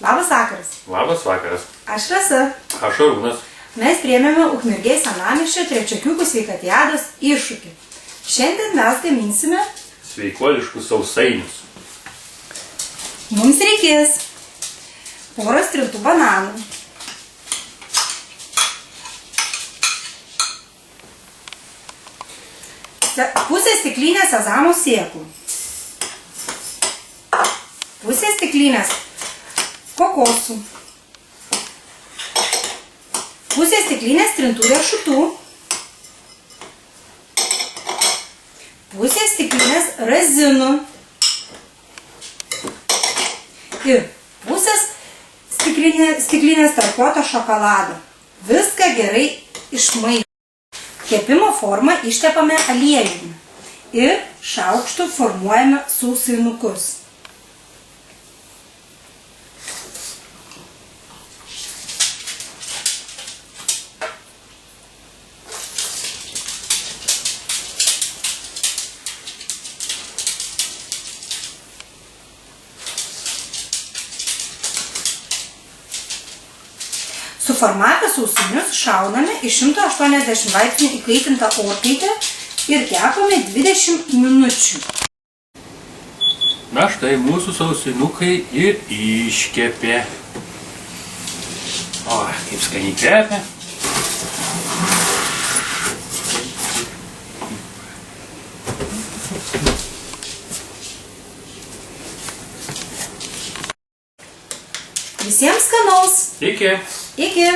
Labas vakaras. Labas vakaras. Aš Rasa. Aš Arūnas. Mes priėmėme Ukmergės senamiesčio Trečiakiukų sveikatiados iššūkį. Šiandien mes gaminsime Sveikuoliškus sausainius. Mums reikės poros trintų bananų, pusę stiklinės sezamo sėklų, pusę stiklinės kokosų, pusę stiklinės trintų riešutų, pusę stiklinės razinų ir pusės stiklinės tarkuoto šokolado. Viską gerai išmaišome. Kepimo formą ištepame aliejumi ir šaukštu formuojame sausainukus. Suformavę sausainius šauname į 180 laipsnių įkaitintą orkaitę ir kepame 20 minučių. Na štai mūsų sausainukai ir iškepė. O, kaip skaniai kvepia. Visiems skanaus. Iki. Iki.